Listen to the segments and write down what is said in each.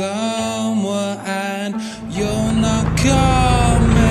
somewhere and you're not coming.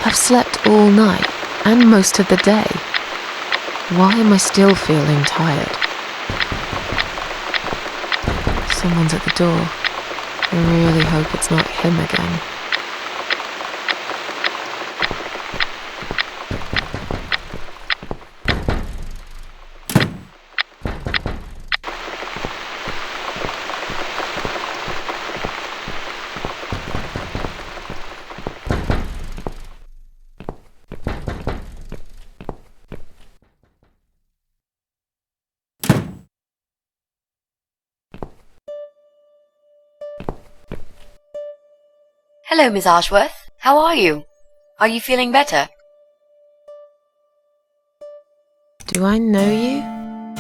I've slept all night and most of the day. Why am I still feeling tired? Someone's at the door. I really hope it's not him again. Hello, Miss Ashworth. How are you? Are you feeling better? Do I know you?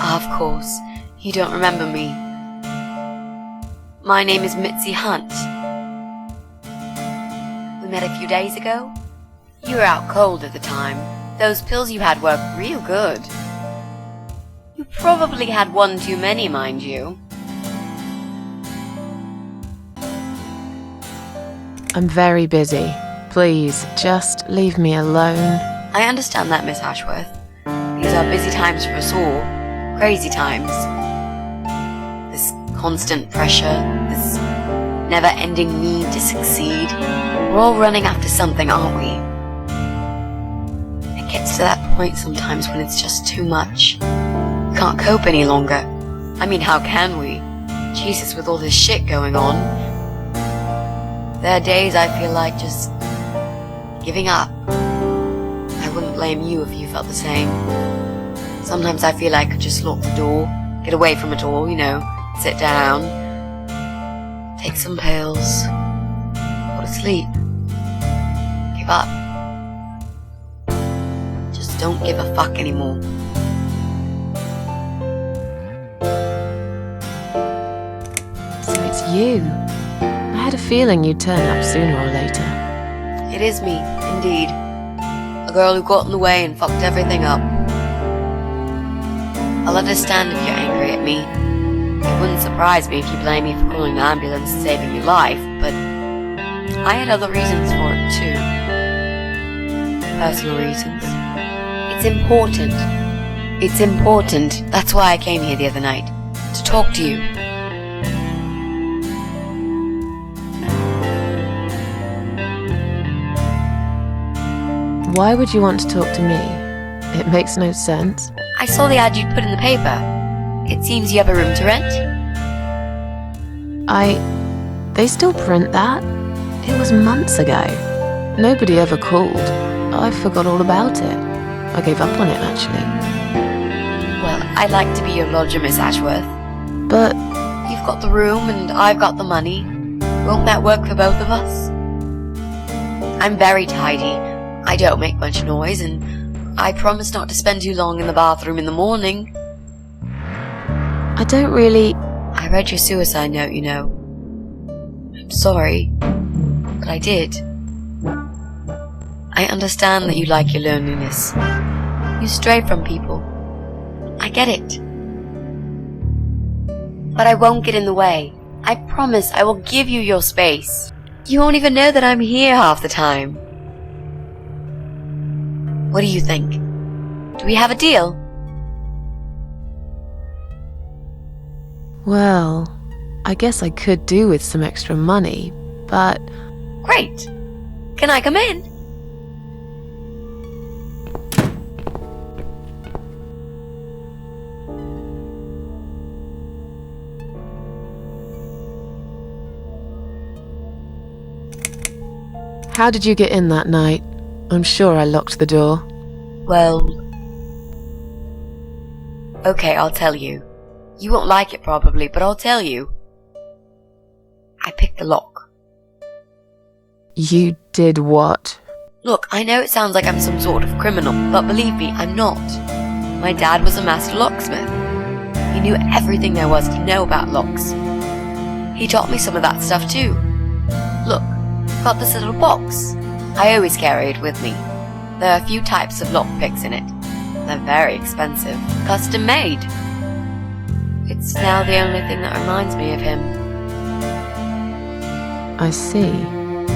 Of course. You don't remember me. My name is ℒ𝒶𝒹𝓎. We met a few days ago. You were out cold at the time. Those pills you had worked real good. You probably had one too many, mind you. I'm very busy. Please, just leave me alone. I understand that, Miss Ashworth. These are busy times for us all. Crazy times. This constant pressure, this never-ending need to succeed. We're all running after something, aren't we? It gets to that point sometimes when it's just too much. We can't cope any longer. I mean, how can we? Jesus, with all this shit going on. There are days I feel like just giving up. I wouldn't blame you if you felt the same. Sometimes I feel like I could just lock the door, get away from it all, sit down, take some pills, go to sleep, give up. Just don't give a fuck anymore. So it's you. I had a feeling you'd turn up sooner or later. It is me, indeed. A girl who got in the way and fucked everything up. I'll understand if you're angry at me. It wouldn't surprise me if you blame me for calling the ambulance and saving your life, but I had other reasons for it too. Personal reasons. It's important. It's important. That's why I came here the other night. To talk to you. Why would you want to talk to me? It makes no sense. I saw the ad you'd put in the paper. It seems you have a room to rent. They still print that? It was months ago. Nobody ever called. I forgot all about it. I gave up on it, actually. Well, I'd like to be your lodger, Miss Ashworth. But you've got the room and I've got the money. Won't that work for both of us? I'm very tidy. I don't make much noise, and I promise not to spend too long in the bathroom in the morning. I don't really... I read your suicide note, I'm sorry, but I did. I understand that you like your loneliness. You stray from people. I get it. But I won't get in the way. I promise I will give you your space. You won't even know that I'm here half the time. What do you think? Do we have a deal? Well, I guess I could do with some extra money, but... Great. Can I come in? How did you get in that night? I'm sure I locked the door. Well... Okay, I'll tell you. You won't like it probably, but I'll tell you. I picked the lock. You did what? Look, I know it sounds like I'm some sort of criminal, but believe me, I'm not. My dad was a master locksmith. He knew everything there was to know about locks. He taught me some of that stuff too. Look, I've got this little box. I always carry it with me. There are a few types of lockpicks in it. They're very expensive, custom made. It's now the only thing that reminds me of him. I see.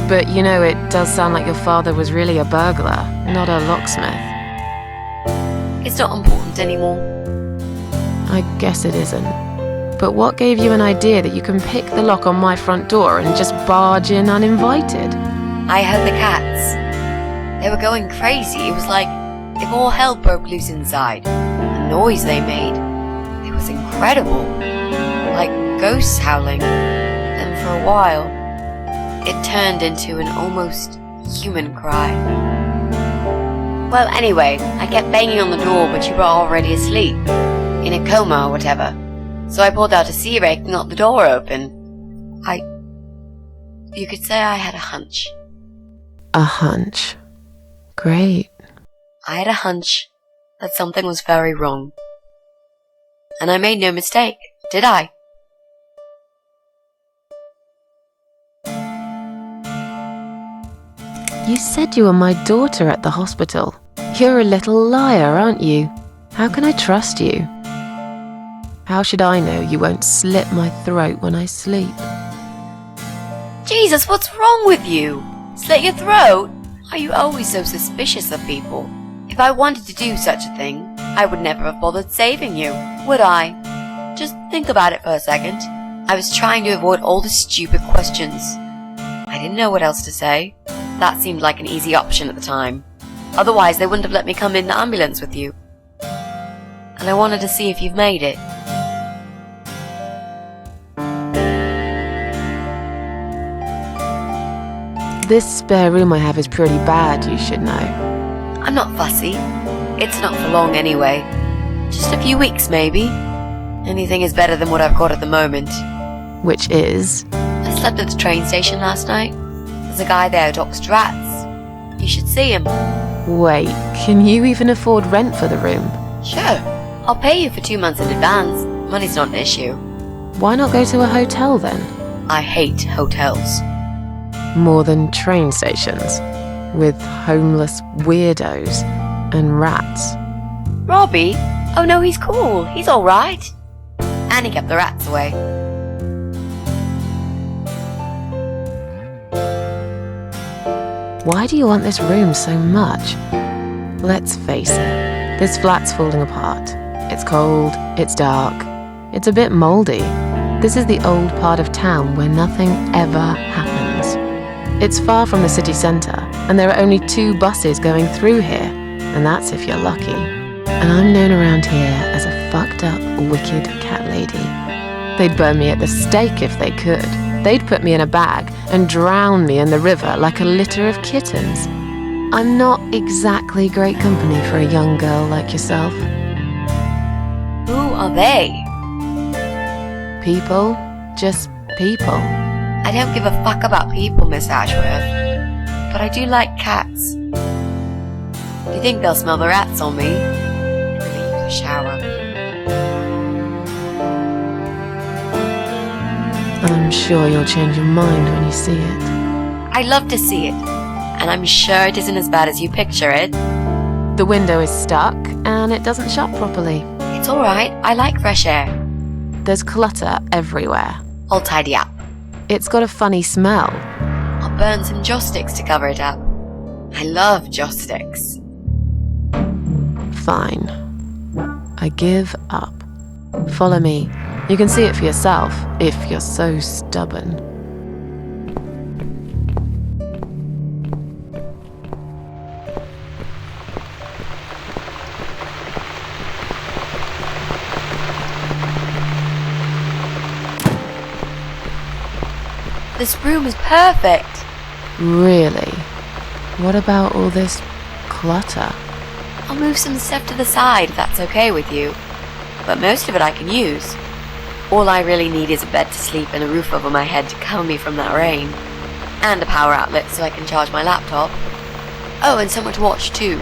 But you know, it does sound like your father was really a burglar, not a locksmith. It's not important anymore. I guess it isn't. But what gave you an idea that you can pick the lock on my front door and just barge in uninvited? I heard the cats. They were going crazy. It was like if all hell broke loose inside. The noise they made. It was incredible. Like ghosts howling. And for a while, it turned into an almost human cry. Well, anyway, I kept banging on the door, but you were already asleep. In a coma or whatever. So I pulled out a sea rake and got the door open. You could say I had a hunch. A hunch. Great. I had a hunch that something was very wrong. And I made no mistake, did I? You said you were my daughter at the hospital. You're a little liar, aren't you? How can I trust you? How should I know you won't slit my throat when I sleep? Jesus, what's wrong with you? Slit your throat? Are you always so suspicious of people? If I wanted to do such a thing, I would never have bothered saving you, would I? Just think about it for a second. I was trying to avoid all the stupid questions. I didn't know what else to say. That seemed like an easy option at the time. Otherwise, they wouldn't have let me come in the ambulance with you. And I wanted to see if you've made it. This spare room I have is pretty bad, you should know. I'm not fussy. It's not for long anyway. Just a few weeks, maybe. Anything is better than what I've got at the moment. Which is? I slept at the train station last night. There's a guy there who talks to rats. You should see him. Wait, can you even afford rent for the room? Sure. I'll pay you for 2 months in advance. Money's not an issue. Why not go to a hotel then? I hate hotels. More than train stations, with homeless weirdos and rats. Robbie? Oh no, he's cool. He's alright. And he kept the rats away. Why do you want this room so much? Let's face it, this flat's falling apart. It's cold, it's dark, it's a bit mouldy. This is the old part of town where nothing ever happens. It's far from the city centre, and there are only 2 buses going through here, and that's if you're lucky. And I'm known around here as a fucked up, wicked cat lady. They'd burn me at the stake if they could. They'd put me in a bag and drown me in the river like a litter of kittens. I'm not exactly great company for a young girl like yourself. Who are they? People, just people. I don't give a fuck about people, Miss Ashworth. But I do like cats. Do you think they'll smell the rats on me? I really need a shower. I'm sure you'll change your mind when you see it. I'd love to see it. And I'm sure it isn't as bad as you picture it. The window is stuck and it doesn't shut properly. It's alright, I like fresh air. There's clutter everywhere. I'll tidy up. It's got a funny smell. I'll burn some joss sticks to cover it up. I love joss sticks. Fine. I give up. Follow me. You can see it for yourself, if you're so stubborn. This room is perfect. Really? What about all this clutter? I'll move some stuff to the side if that's okay with you. But most of it I can use. All I really need is a bed to sleep and a roof over my head to cover me from that rain. And a power outlet so I can charge my laptop. Oh, and somewhere to watch too.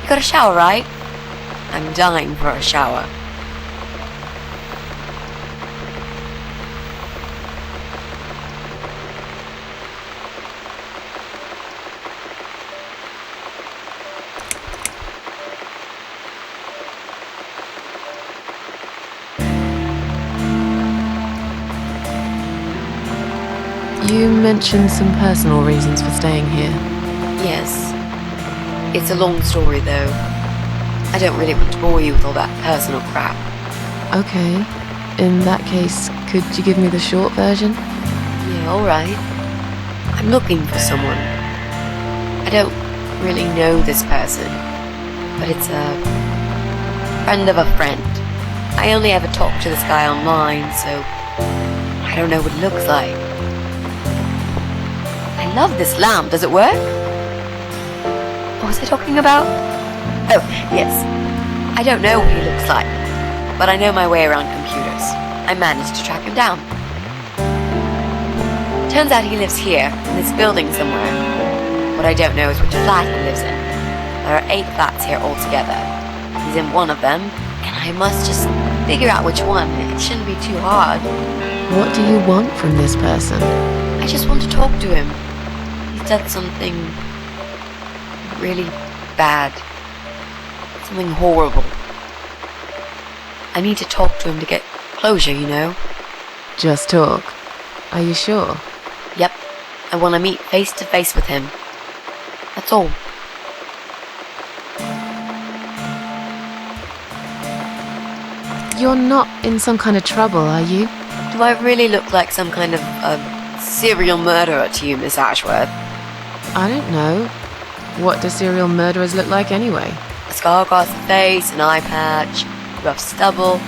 You got a shower, right? I'm dying for a shower. You mentioned some personal reasons for staying here. Yes. It's a long story though. I don't really want to bore you with all that personal crap. Okay. In that case, could you give me the short version? Yeah, alright. I'm looking for someone. I don't really know this person, but it's a friend of a friend. I only ever talk to this guy online, so I don't know what it looks like. I love this lamp. Does it work? What was I talking about? Oh, yes. I don't know what he looks like, but I know my way around computers. I managed to track him down. Turns out he lives here, in this building somewhere. What I don't know is which flat he lives in. There are 8 flats here altogether. He's in one of them, and I must just figure out which one. It shouldn't be too hard. What do you want from this person? I just want to talk to him. He's done something really bad. Something horrible. I need to talk to him to get closure, you know? Just talk. Are you sure? Yep. I want to meet face to face with him. That's all. You're not in some kind of trouble, are you? Do I really look like some kind of serial murderer to you, Miss Ashworth? I don't know. What do serial murderers look like anyway? A scar across the face, an eye patch, rough stubble.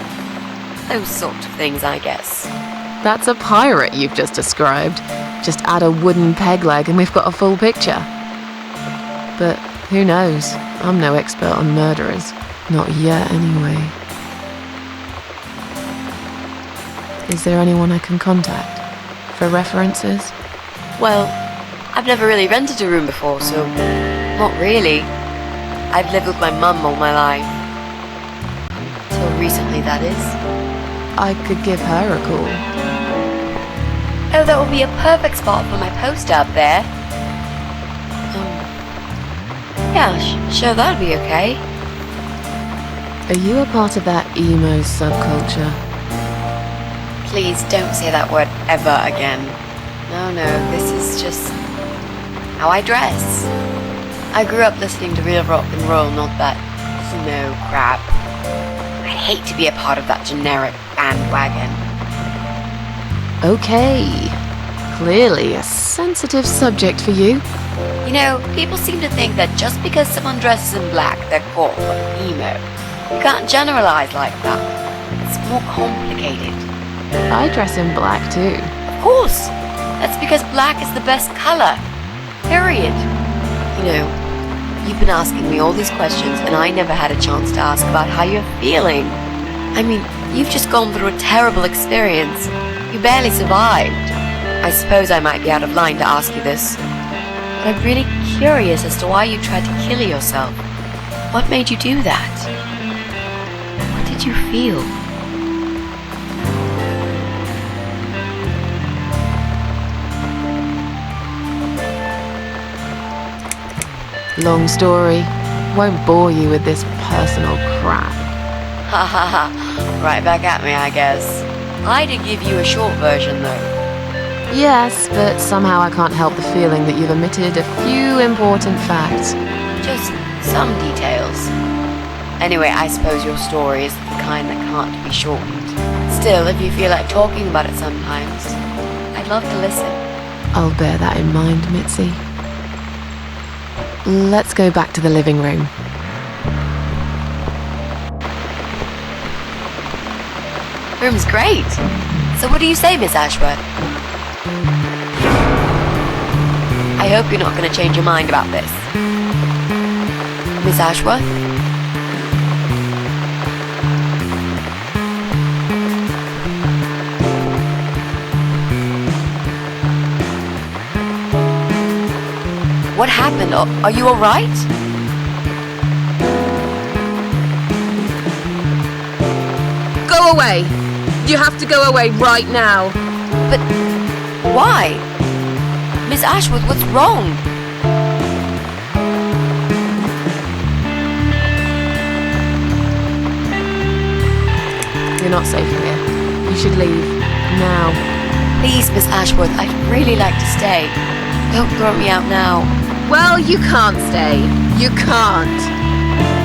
Those sort of things, I guess. That's a pirate you've just described. Just add a wooden peg leg and we've got a full picture. But who knows? I'm no expert on murderers. Not yet, anyway. Is there anyone I can contact? For references? Well, I've never really rented a room before, so not really. I've lived with my mum all my life. Until recently, that is. I could give her a call. Oh, that would be a perfect spot for my poster up there. Yeah, sure, that'd be okay. Are you a part of that emo subculture? Please don't say that word ever again. No, this is just how I dress. I grew up listening to real rock and roll, not that emo crap. I hate to be a part of that generic bandwagon. Okay. Clearly a sensitive subject for you. You know, people seem to think that just because someone dresses in black, they're called emo. You can't generalize like that. It's more complicated. I dress in black too. Of course! That's because black is the best color. Period. You know, you've been asking me all these questions and I never had a chance to ask about how you're feeling. I mean, you've just gone through a terrible experience. You barely survived. I suppose I might be out of line to ask you this, but I'm really curious as to why you tried to kill yourself. What made you do that? What did you feel? Long story. Won't bore you with this personal crap. Ha ha ha. Right back at me, I guess. I did give you a short version, though. Yes, but somehow I can't help the feeling that you've omitted a few important facts. Just some details. Anyway, I suppose your story is the kind that can't be shortened. Still, if you feel like talking about it sometimes, I'd love to listen. I'll bear that in mind, Mitzi. Let's go back to the living room. Room's great. So what do you say, Miss Ashworth? I hope you're not going to change your mind about this. Miss Ashworth? What happened? Are you alright? Go away! You have to go away right now. But why? Miss Ashworth, what's wrong? You're not safe here. You should leave. Now. Please, Miss Ashworth, I'd really like to stay. Don't throw me out now. Well, you can't stay. You can't.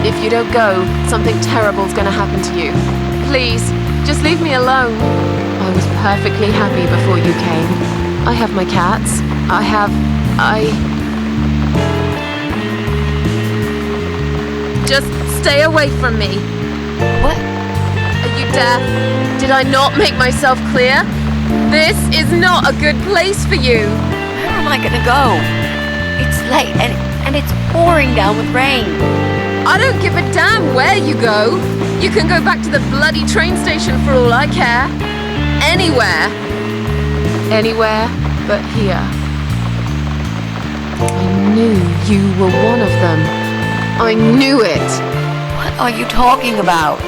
If you don't go, something terrible's gonna happen to you. Please, just leave me alone. I was perfectly happy before you came. I have my cats. Just stay away from me. What? Are you deaf? Did I not make myself clear? This is not a good place for you. Where am I gonna go? It's late and it's pouring down with rain. I don't give a damn where you go. You can go back to the bloody train station for all I care. Anywhere. Anywhere but here. I knew you were one of them. I knew it. What are you talking about?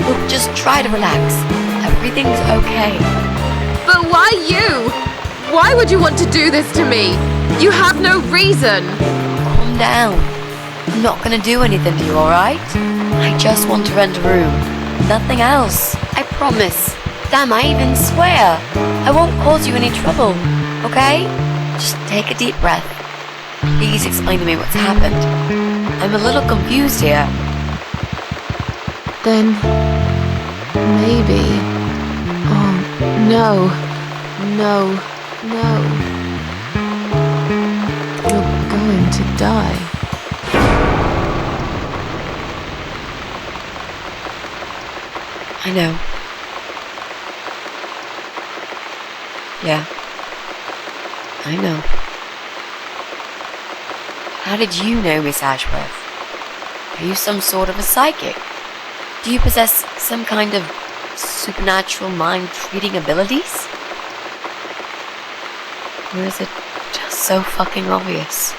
Look, just try to relax. Everything's okay. But why you? Why would you want to do this to me? You have no reason. Calm down. I'm not gonna do anything to you, alright? I just want to rent a room. Nothing else. I promise. Damn, I even swear. I won't cause you any trouble, okay? Just take a deep breath. Please explain to me what's happened. I'm a little confused here. Then maybe. Oh, no. No. No. You're going to die. I know. Yeah. I know. How did you know, Miss Ashworth? Are you some sort of a psychic? Do you possess some kind of supernatural mind-reading abilities? Or is it just so fucking obvious?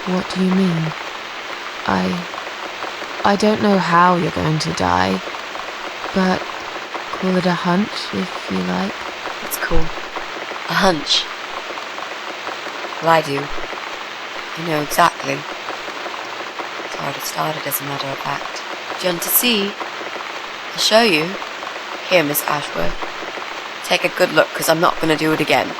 What do you mean? I don't know how you're going to die, but call it a hunch if you like. It's cool. A hunch. Well, I do. I know exactly. It's how it started, as a matter of fact. Do you want to see? I'll show you. Here, Miss Ashworth. Take a good look, because I'm not going to do it again.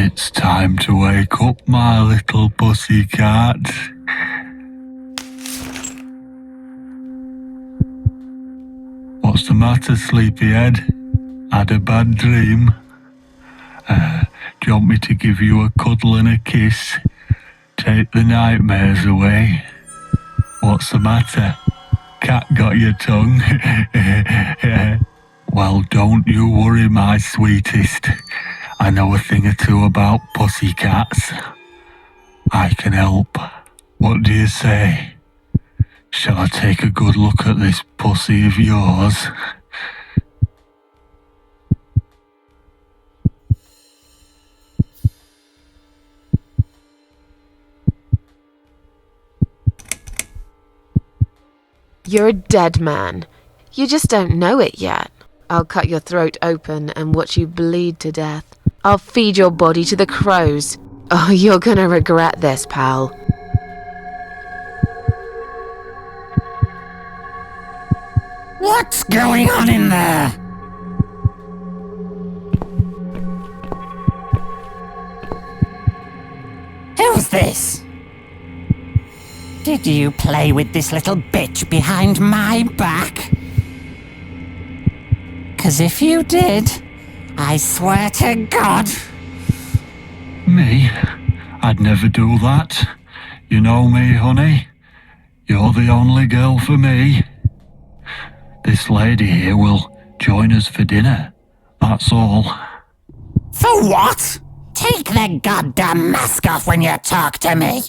It's time to wake up, my little pussycat. What's the matter, sleepyhead? Had a bad dream? Do you want me to give you a cuddle and a kiss? Take the nightmares away? What's the matter? Cat got your tongue? Well, don't you worry, my sweetest. I know a thing or two about pussycats. I can help. What do you say? Shall I take a good look at this pussy of yours? You're a dead man. You just don't know it yet. I'll cut your throat open and watch you bleed to death. I'll feed your body to the crows. Oh, you're gonna regret this, pal. What's going on in there? Who's this? Did you play with this little bitch behind my back? 'Cause if you did, I swear to God... Me? I'd never do that. You know me, honey. You're the only girl for me. This lady here will join us for dinner. That's all. For what? Take the goddamn mask off when you talk to me.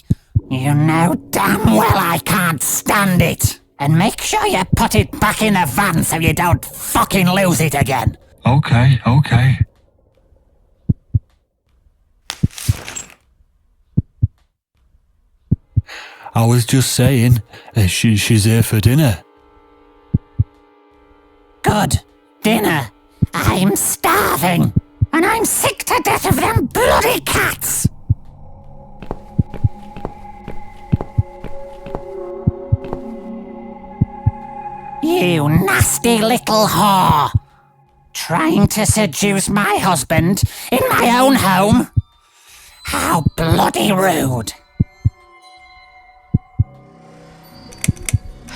You know damn well I can't stand it. And make sure you put it back in the van so you don't fucking lose it again. Okay. I was just saying, she's here for dinner. Good. Dinner. I'm starving. And I'm sick to death of them bloody cats. You nasty little whore. Trying to seduce my husband in my own home? How bloody rude.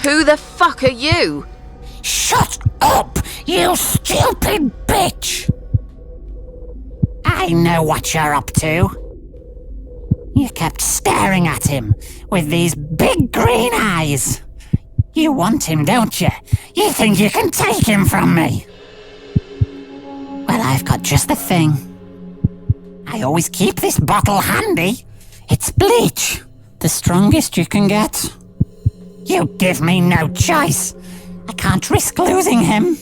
Who the fuck are you? Shut up, you stupid bitch! I know what you're up to. You kept staring at him with these big green eyes. You want him, don't you? You think you can take him from me? Well, I've got just the thing. I always keep this bottle handy. It's bleach, the strongest you can get. You give me no choice. I can't risk losing him.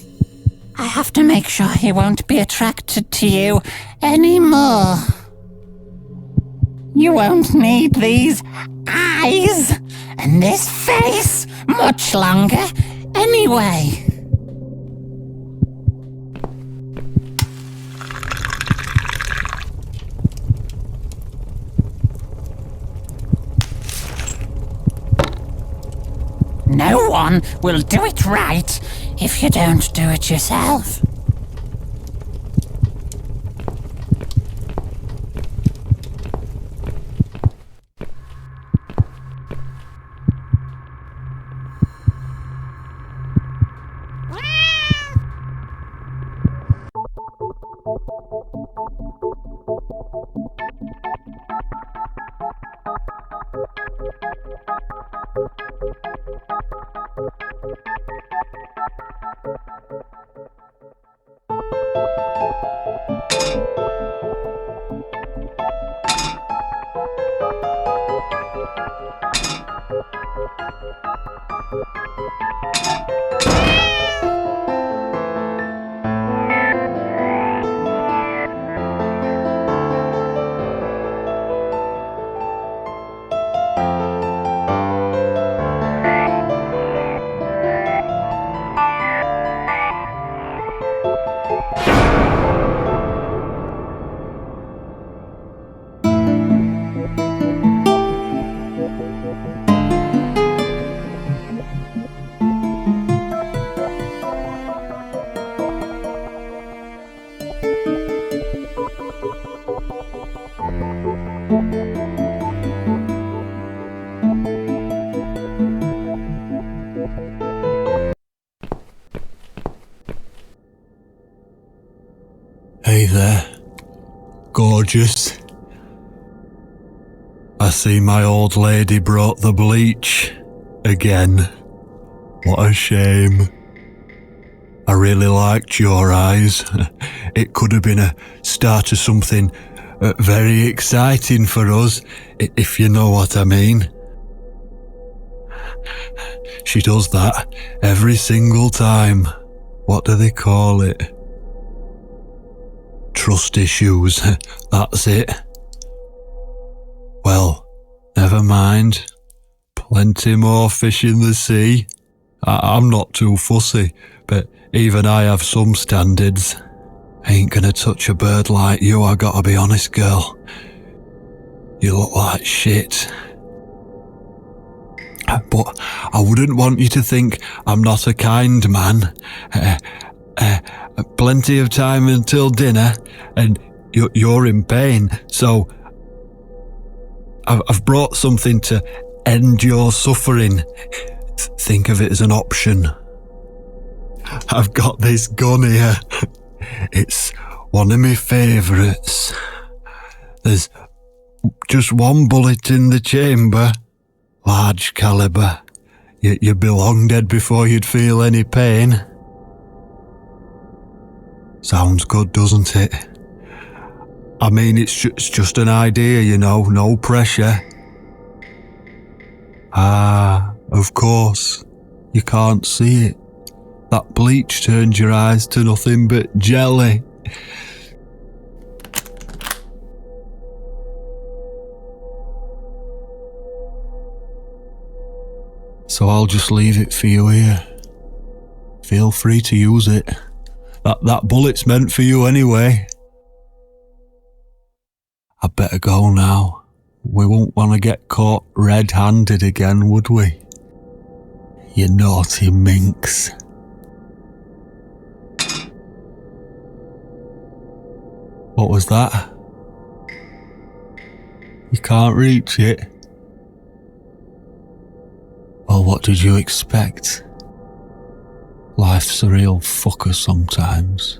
I have to make sure he won't be attracted to you anymore. You won't need these eyes and this face much longer anyway. No one will do it right if you don't do it yourself. Hey there, gorgeous. I see my old lady brought the bleach again. What a shame. I really liked your eyes. It could have been a start of something very exciting for us, if you know what I mean. She does that every single time. What do they call it? Trust issues. That's it. Well, never mind. Plenty more fish in the sea. I'm not too fussy, but even I have some standards. Ain't gonna touch a bird like you, I gotta be honest, girl. You look like shit. But I wouldn't want you to think I'm not a kind man. Plenty of time until dinner, and you're in pain, so I've brought something to end your suffering. Think of it as an option. I've got this gun here. It's one of my favourites. There's just one bullet in the chamber. Large calibre. You'd be long dead before you'd feel any pain. Sounds good, doesn't it? I mean, it's just an idea, you know, no pressure. Ah, of course. You can't see it. That bleach turned your eyes to nothing but jelly. So I'll just leave it for you here. Feel free to use it. That bullet's meant for you anyway. I'd better go now. We won't want to get caught red-handed again, would we? You naughty minx. What was that? You can't reach it? Well, what did you expect? Life's a real fucker sometimes.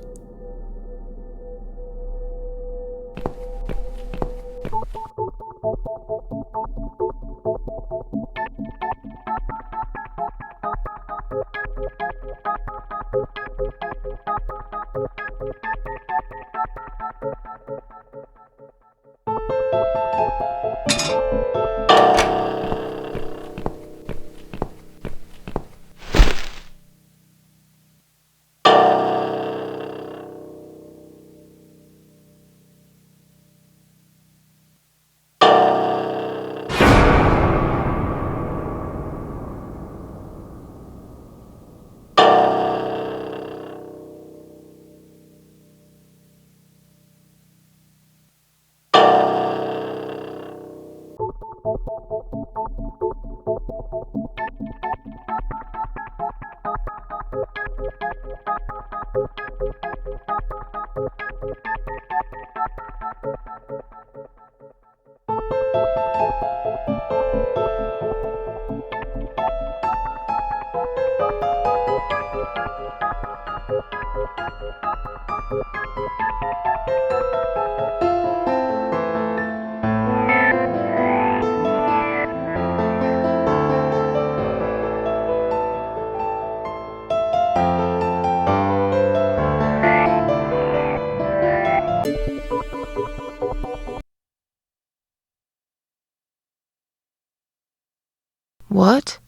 What?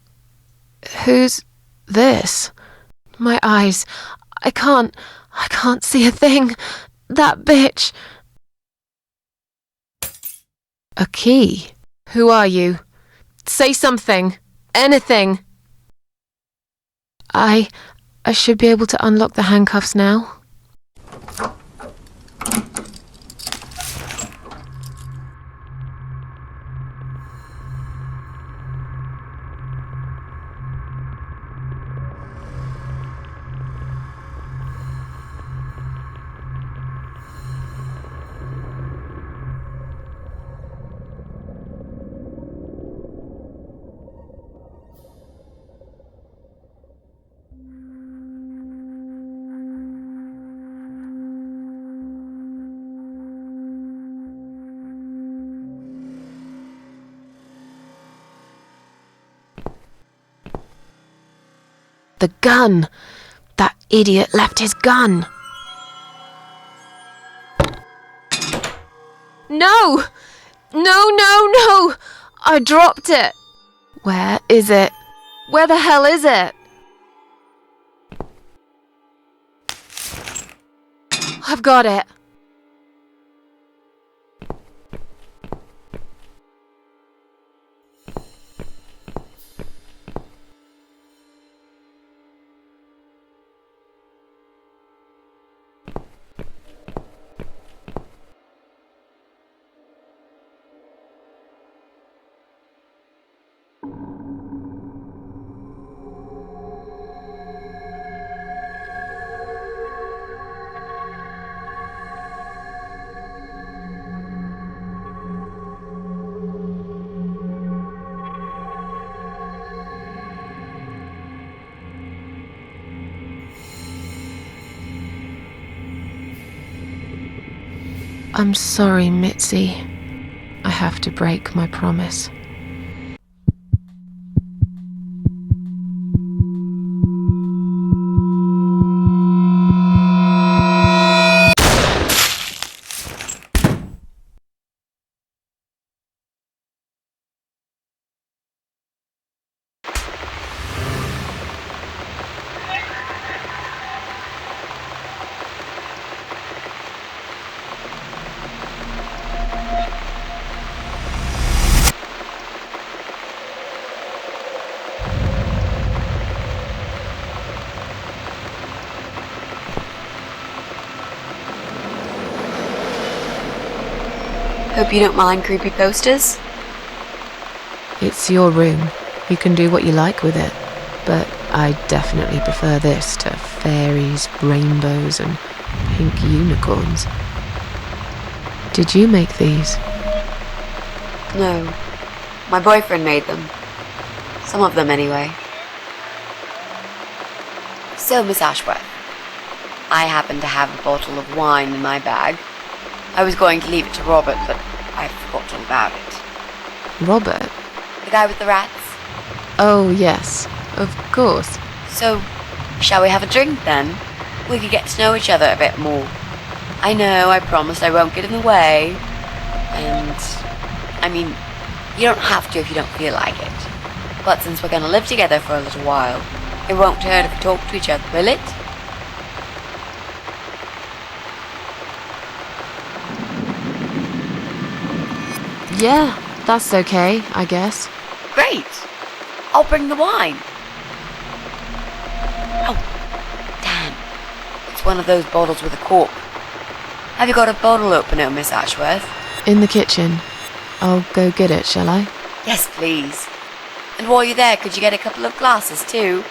Who's this? My eyes. I can't see a thing. That bitch. A key? Who are you? Say something. Anything. I should be able to unlock the handcuffs now. The gun! That idiot left his gun. No! No, no, no! I dropped it. Where is it? Where the hell is it? I've got it. I'm sorry, Mitzi. I have to break my promise. Hope you don't mind creepy posters. It's your room. You can do what you like with it. But I definitely prefer this to fairies, rainbows, and pink unicorns. Did you make these? No. My boyfriend made them. Some of them, anyway. So, Miss Ashworth, I happen to have a bottle of wine in my bag. I was going to leave it to Robert, but I forgot all about it. Robert? The guy with the rats? Oh, yes. Of course. So, shall we have a drink then? We could get to know each other a bit more. I know, I promised I won't get in the way. And, I mean, you don't have to if you don't feel like it. But since we're gonna live together for a little while, it won't hurt if we talk to each other, will it? Yeah, that's okay, I guess. Great! I'll bring the wine. Oh, damn. It's one of those bottles with a cork. Have you got a bottle opener, Miss Ashworth? In the kitchen. I'll go get it, shall I? Yes, please. And while you're there, could you get a couple of glasses too?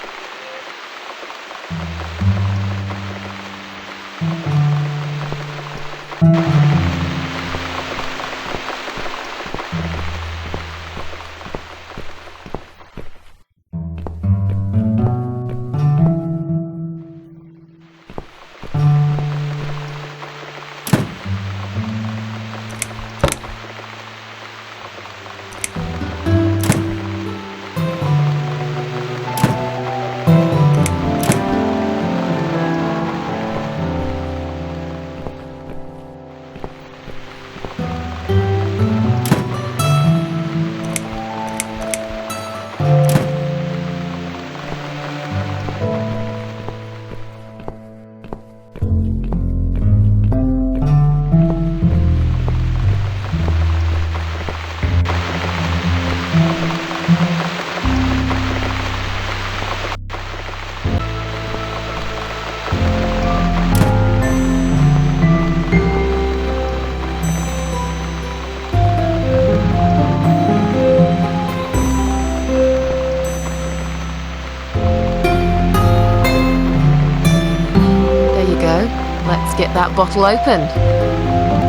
Let's get that bottle open.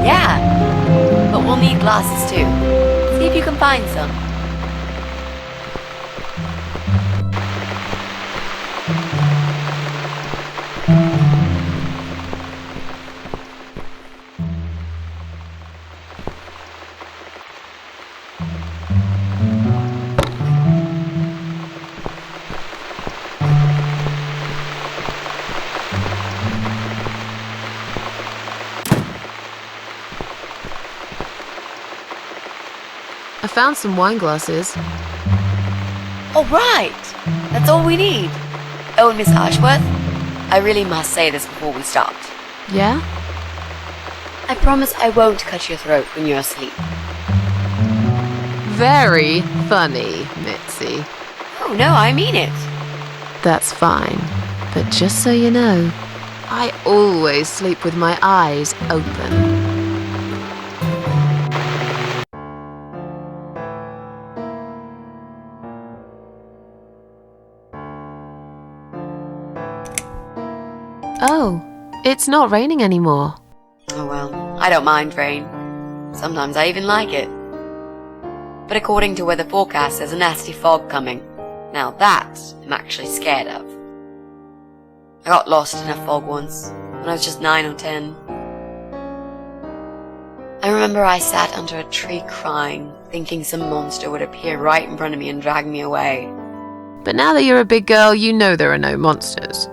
Yeah, but we'll need glasses too. See if you can find some. I found some wine glasses. All right, that's all we need. Oh, and Miss Ashworth, I really must say this before we start. Yeah? I promise I won't cut your throat when you're asleep. Very funny, Mitzi. Oh, no, I mean it. That's fine. But just so you know, I always sleep with my eyes open. Oh, it's not raining anymore. Oh well, I don't mind rain. Sometimes I even like it. But according to weather forecast, there's a nasty fog coming. Now that I'm actually scared of. I got lost in a fog once, when I was just 9 or 10. I remember I sat under a tree crying, thinking some monster would appear right in front of me and drag me away. But now that you're a big girl, you know there are no monsters.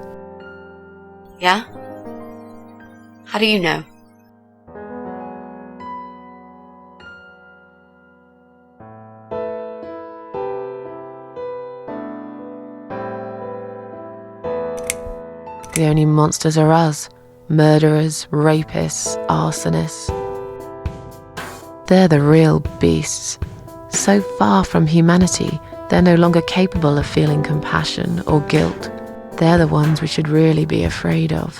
Yeah? How do you know? The only monsters are us. Murderers, rapists, arsonists. They're the real beasts. So far from humanity, they're no longer capable of feeling compassion or guilt. They're the ones we should really be afraid of.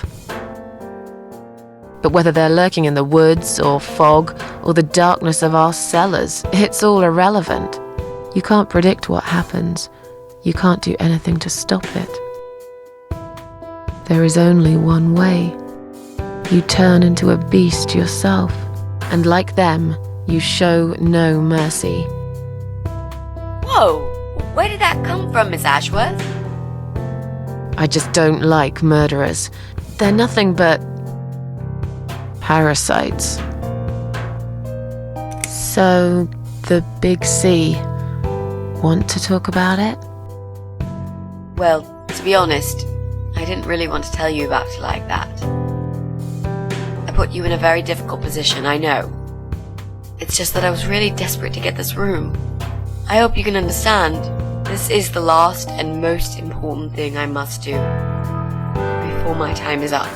But whether they're lurking in the woods or fog or the darkness of our cellars, it's all irrelevant. You can't predict what happens. You can't do anything to stop it. There is only one way. You turn into a beast yourself, and like them, you show no mercy. Whoa! Where did that come from, Miss Ashworth? I just don't like murderers. They're nothing but parasites. So, the big C. Want to talk about it? Well, to be honest, I didn't really want to tell you about it like that. I put you in a very difficult position, I know. It's just that I was really desperate to get this room. I hope you can understand. This is the last and most important thing I must do before my time is up.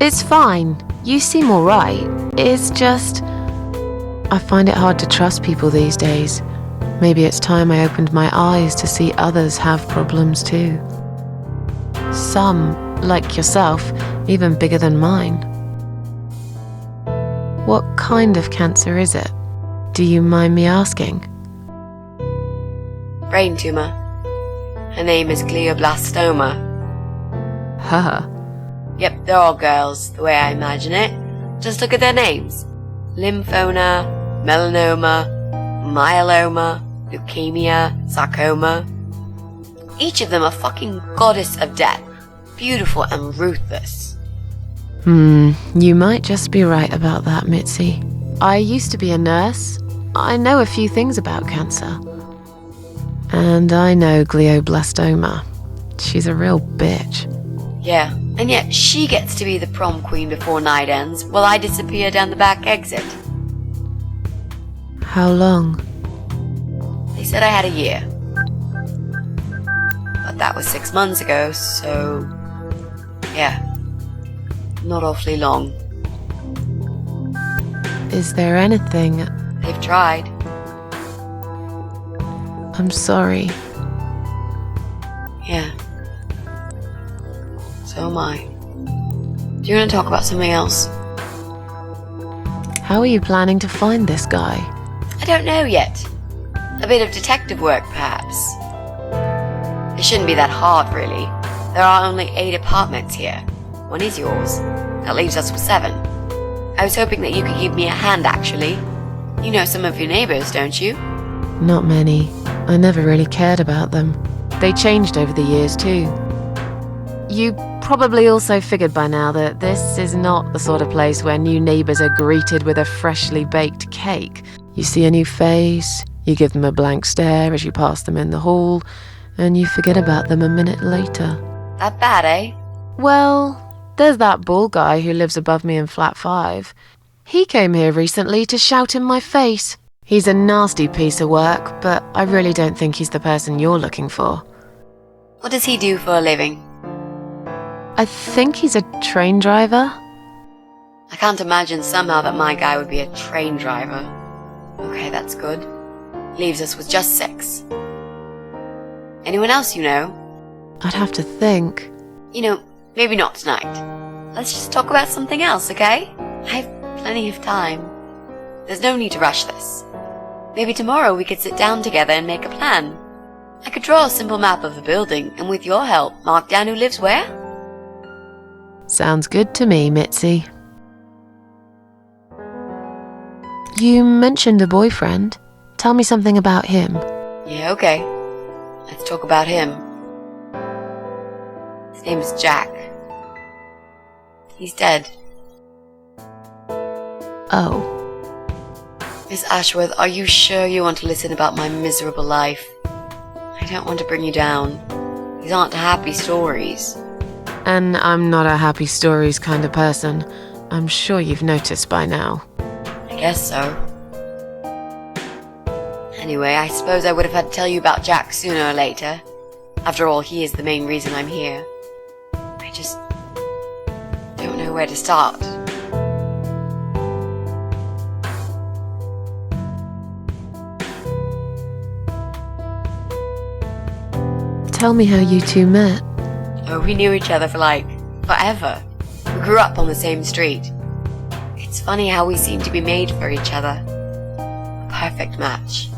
It's fine. You seem alright. It's just, I find it hard to trust people these days. Maybe it's time I opened my eyes to see others have problems too. Some, like yourself, even bigger than mine. What kind of cancer is it? Do you mind me asking? Brain tumor. Her name is glioblastoma. Haha. Yep, they're all girls, the way I imagine it. Just look at their names. Lymphoma, melanoma, myeloma, leukemia, sarcoma. Each of them a fucking goddess of death. Beautiful and ruthless. You might just be right about that, Mitzi. I used to be a nurse. I know a few things about cancer. And I know glioblastoma. She's a real bitch. Yeah, and yet she gets to be the prom queen before night ends, while I disappear down the back exit. How long? They said I had a year. But that was 6 months ago, so... yeah. Not awfully long. Is there anything... They've tried. I'm sorry. Yeah. So am I. Do you want to talk about something else? How are you planning to find this guy? I don't know yet. A bit of detective work, perhaps. It shouldn't be that hard, really. There are only 8 apartments here. One is yours. That leaves us with 7. I was hoping that you could give me a hand, actually. You know some of your neighbors, don't you? Not many. I never really cared about them. They changed over the years, too. You probably also figured by now that this is not the sort of place where new neighbors are greeted with a freshly baked cake. You see a new face, you give them a blank stare as you pass them in the hall, and you forget about them a minute later. That bad, eh? Well, there's that bald guy who lives above me in flat 5. He came here recently to shout in my face. He's a nasty piece of work, but I really don't think he's the person you're looking for. What does he do for a living? I think he's a train driver. I can't imagine somehow that my guy would be a train driver. Okay, that's good. Leaves us with just 6. Anyone else you know? I'd have to think. You know, maybe not tonight. Let's just talk about something else, okay? I have plenty of time. There's no need to rush this. Maybe tomorrow we could sit down together and make a plan. I could draw a simple map of the building, and with your help, mark down who lives where. Sounds good to me, Mitzi. You mentioned a boyfriend. Tell me something about him. Yeah, okay. Let's talk about him. His name is Jack. He's dead. Oh. Miss Ashworth, are you sure you want to listen about my miserable life? I don't want to bring you down. These aren't happy stories. And I'm not a happy stories kind of person. I'm sure you've noticed by now. I guess so. Anyway, I suppose I would have had to tell you about Jack sooner or later. After all, he is the main reason I'm here. I just don't know where to start. Tell me how you two met. Oh, we knew each other for forever. We grew up on the same street. It's funny how we seem to be made for each other. A perfect match.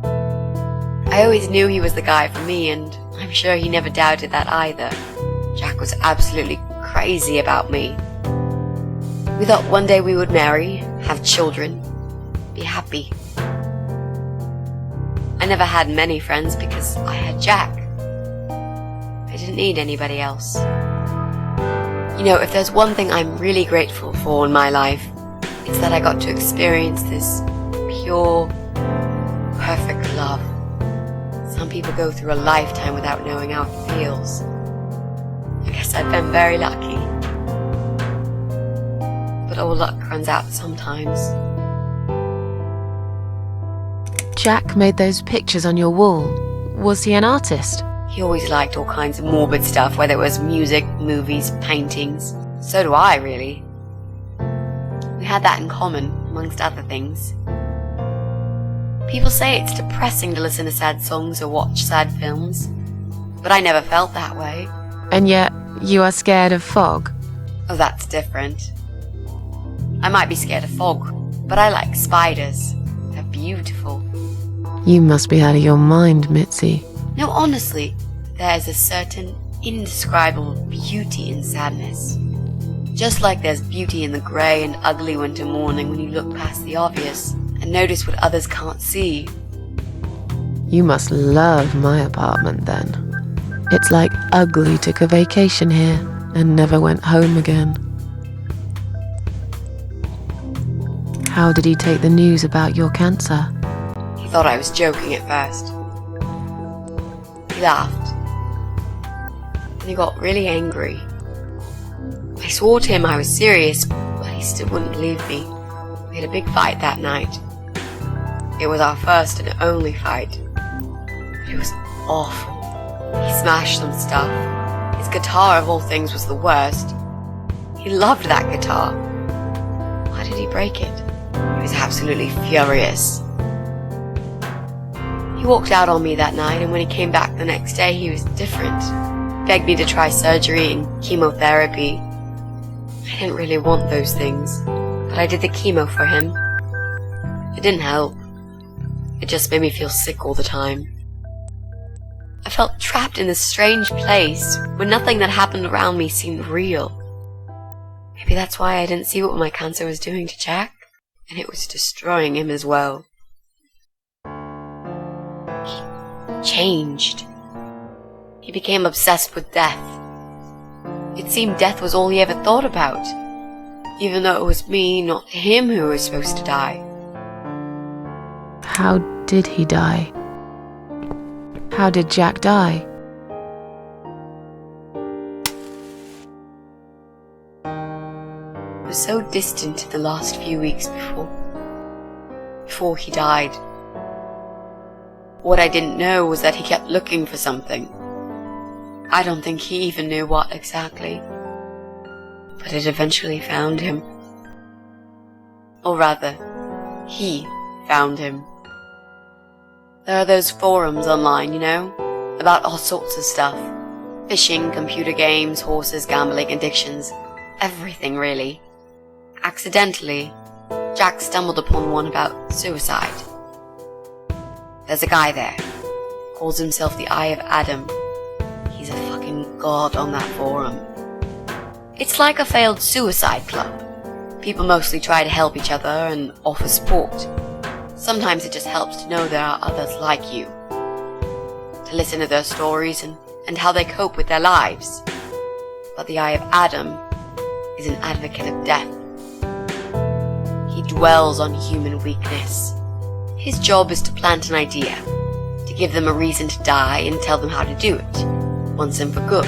I always knew he was the guy for me, and I'm sure he never doubted that either. Jack was absolutely crazy about me. We thought one day we would marry, have children, be happy. I never had many friends because I had Jack. I didn't need anybody else. You know, if there's one thing I'm really grateful for in my life, it's that I got to experience this pure, perfect love. Some people go through a lifetime without knowing how it feels. I guess I've been very lucky. But all luck runs out sometimes. Jack made those pictures on your wall. Was he an artist? He always liked all kinds of morbid stuff, whether it was music, movies, paintings. So do I, really. We had that in common, amongst other things. People say it's depressing to listen to sad songs or watch sad films, but I never felt that way. And yet, you are scared of fog? Oh, that's different. I might be scared of fog, but I like spiders. They're beautiful. You must be out of your mind, Mitzi. No, honestly, there's a certain indescribable beauty in sadness. Just like there's beauty in the grey and ugly winter morning when you look past the obvious and notice what others can't see. You must love my apartment then. It's like Ugly took a vacation here and never went home again. How did he take the news about your cancer? He thought I was joking at first. He laughed. And he got really angry. I swore to him I was serious, but he still wouldn't believe me. We had a big fight that night. It was our first and only fight. It was awful. He smashed some stuff. His guitar, of all things, was the worst. He loved that guitar. Why did he break it? He was absolutely furious. He walked out on me that night, and when he came back the next day, he was different. He begged me to try surgery and chemotherapy. I didn't really want those things, but I did the chemo for him. It didn't help. It just made me feel sick all the time. I felt trapped in this strange place where nothing that happened around me seemed real. Maybe that's why I didn't see what my cancer was doing to Jack, and it was destroying him as well. He changed. He became obsessed with death. It seemed death was all he ever thought about, even though it was me, not him, who was supposed to die. How did he die? How did Jack die? It was so distant the last few weeks before he died. What I didn't know was that he kept looking for something. I don't think he even knew what exactly. But it eventually found him. Or rather, he found him. There are those forums online, you know, about all sorts of stuff. Fishing, computer games, horses, gambling, addictions, everything really. Accidentally, Jack stumbled upon one about suicide. There's a guy there, calls himself the Eye of Adam. He's a fucking god on that forum. It's like a failed suicide club. People mostly try to help each other and offer support. Sometimes it just helps to know there are others like you. To listen to their stories and how they cope with their lives. But the Eye of Adam is an advocate of death. He dwells on human weakness. His job is to plant an idea, to give them a reason to die and tell them how to do it, once and for good.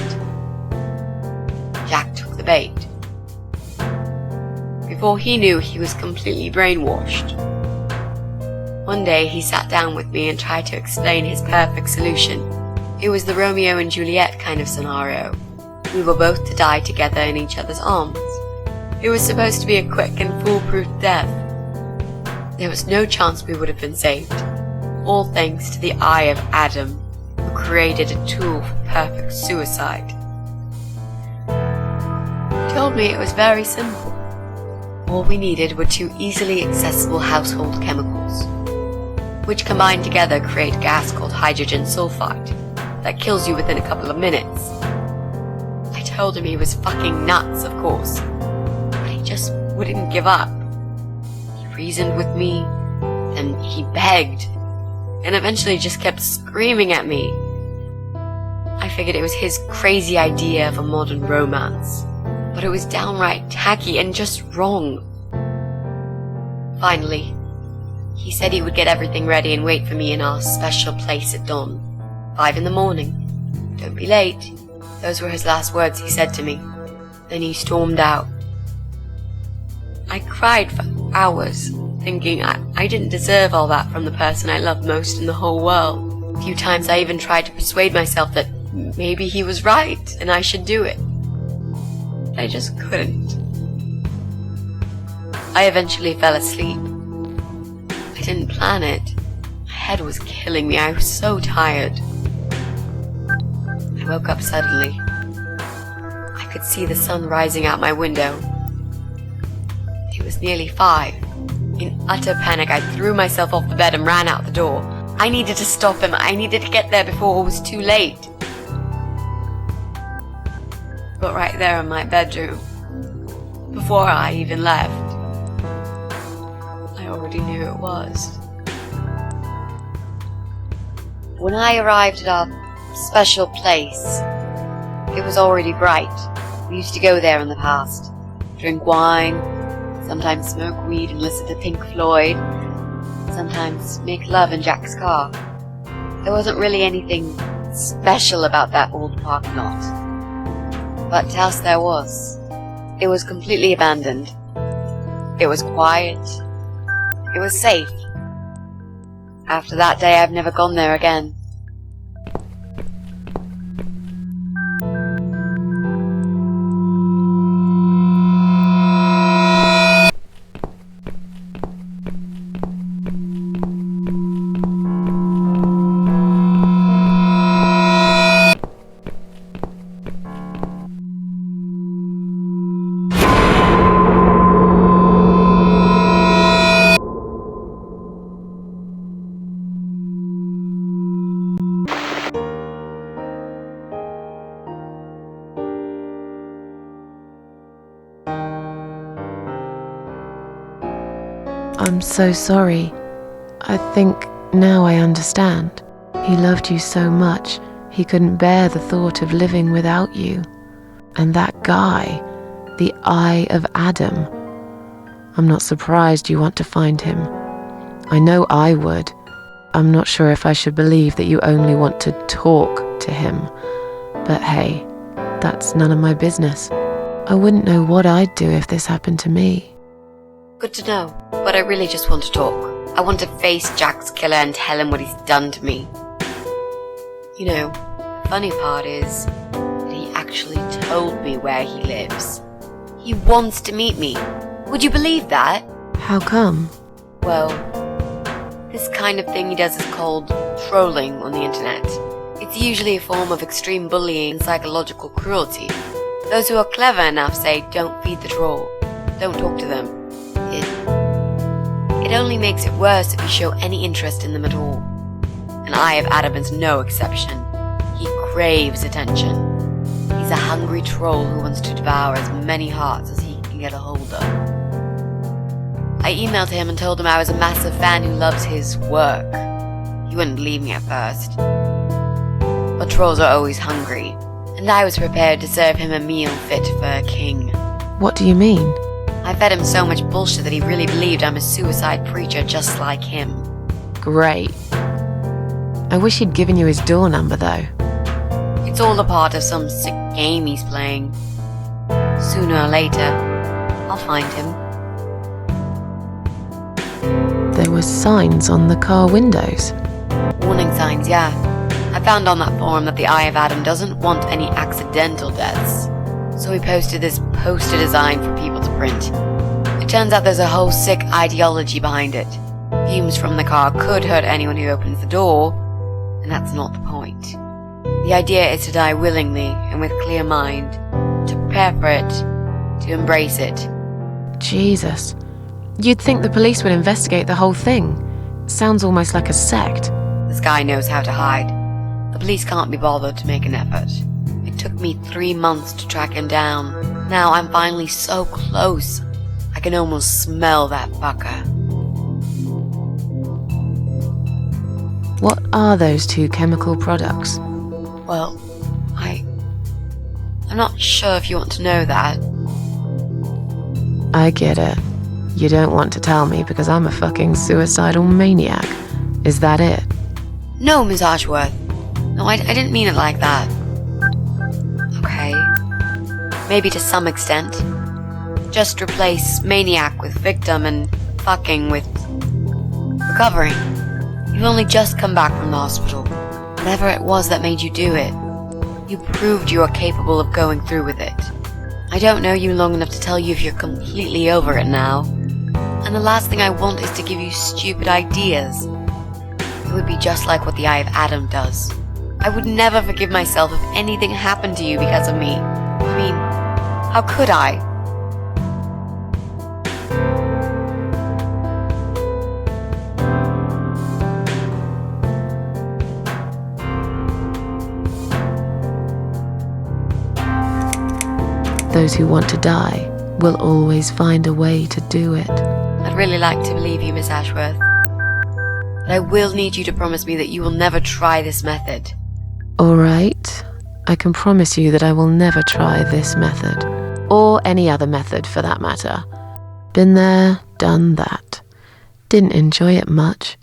Jack took the bait. Before he knew, he was completely brainwashed. One day he sat down with me and tried to explain his perfect solution. It was the Romeo and Juliet kind of scenario. We were both to die together in each other's arms. It was supposed to be a quick and foolproof death. There was no chance we would have been saved. All thanks to the Eye of Adam, who created a tool for perfect suicide. He told me it was very simple. All we needed were 2 easily accessible household chemicals, which combined together create a gas called hydrogen sulfide that kills you within a couple of minutes. I told him he was fucking nuts, of course, but he just wouldn't give up. He reasoned with me, then he begged, and eventually just kept screaming at me. I figured it was his crazy idea of a modern romance, but it was downright tacky and just wrong. Finally, he said he would get everything ready and wait for me in our special place at dawn. 5 in the morning. Don't be late. Those were his last words he said to me. Then he stormed out. I cried for hours, thinking I didn't deserve all that from the person I loved most in the whole world. A few times I even tried to persuade myself that maybe he was right and I should do it. But I just couldn't. I eventually fell asleep. I didn't plan it. My head was killing me. I was so tired. I woke up suddenly. I could see the sun rising out my window. It was nearly 5. In utter panic, I threw myself off the bed and ran out the door. I needed to stop him. I needed to get there before it was too late. But right there in my bedroom, before I even left, I already knew it was. When I arrived at our special place, it was already bright. We used to go there in the past, drink wine, sometimes smoke weed and listen to Pink Floyd, sometimes make love in Jack's car. There wasn't really anything special about that old parking lot. But else there was. It was completely abandoned. It was quiet. It was safe. After that day, I've never gone there again. I'm so sorry. I think now I understand. He loved you so much, he couldn't bear the thought of living without you. And that guy, the Eye of Adam. I'm not surprised you want to find him. I know I would. I'm not sure if I should believe that you only want to talk to him. But hey, that's none of my business. I wouldn't know what I'd do if this happened to me. Good to know, but I really just want to talk. I want to face Jack's killer and tell him what he's done to me. You know, the funny part is that he actually told me where he lives. He wants to meet me. Would you believe that? How come? Well, this kind of thing he does is called trolling on the internet. It's usually a form of extreme bullying and psychological cruelty. Those who are clever enough say, don't feed the troll. Don't talk to them. It only makes it worse if you show any interest in them at all. And ℒ𝒶𝓸 is no exception. He craves attention. He's a hungry troll who wants to devour as many hearts as he can get a hold of. I emailed him and told him I was a massive fan who loves his work. He wouldn't believe me at first. But trolls are always hungry, and I was prepared to serve him a meal fit for a king. What do you mean? I fed him so much bullshit that he really believed I'm a suicide preacher just like him. Great. I wish he'd given you his door number, though. It's all a part of some sick game he's playing. Sooner or later, I'll find him. There were signs on the car windows. Warning signs, yeah. I found on that forum that the ℒ𝒶𝓸 doesn't want any accidental deaths. So he posted this poster design for people to print. It turns out there's a whole sick ideology behind it. Fumes from the car could hurt anyone who opens the door, and that's not the point. The idea is to die willingly and with clear mind, to prepare for it, to embrace it. Jesus. You'd think the police would investigate the whole thing. Sounds almost like a sect. This guy knows how to hide. The police can't be bothered to make an effort. It took me 3 months to track him down. Now I'm finally so close. I can almost smell that fucker. What are those two chemical products? Well, I'm not sure if you want to know that. I get it. You don't want to tell me because I'm a fucking suicidal maniac. Is that it? No, Ms. Ashworth. No, I didn't mean it like that. Okay. Maybe to some extent. Just replace maniac with victim and fucking with recovering. You've only just come back from the hospital. Whatever it was that made you do it, you proved you are capable of going through with it. I don't know you long enough to tell you if you're completely over it now. And the last thing I want is to give you stupid ideas. It would be just like what the ℒ𝒶𝓸 does. I would never forgive myself if anything happened to you because of me. I mean, how could I? Those who want to die will always find a way to do it. I'd really like to believe you, Miss Ashworth. But I will need you to promise me that you will never try this method. All right. I can promise you that I will never try this method. Or any other method for that matter. Been there, done that. Didn't enjoy it much.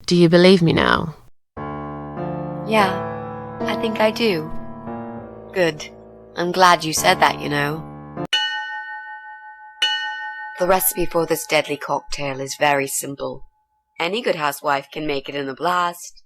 Do you believe me now? Yeah, I think I do. Good. I'm glad you said that, you know. The recipe for this deadly cocktail is very simple. Any good housewife can make it in a blast.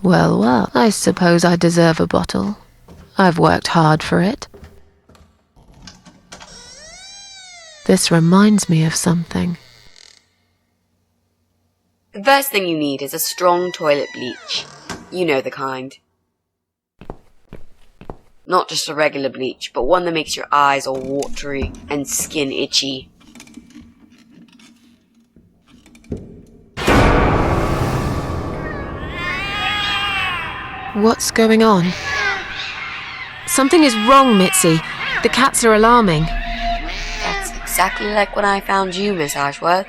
Well, well, I suppose I deserve a bottle. I've worked hard for it. This reminds me of something. The first thing you need is a strong toilet bleach. You know the kind. Not just a regular bleach, but one that makes your eyes all watery and skin itchy. What's going on? Something is wrong, Mitzi. The cats are alarming. That's exactly like when I found you, Miss Ashworth.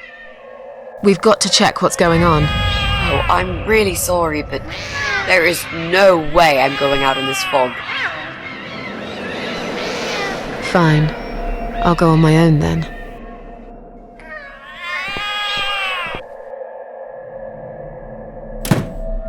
We've got to check what's going on. Oh, I'm really sorry, but there is no way I'm going out in this fog. Fine. I'll go on my own then.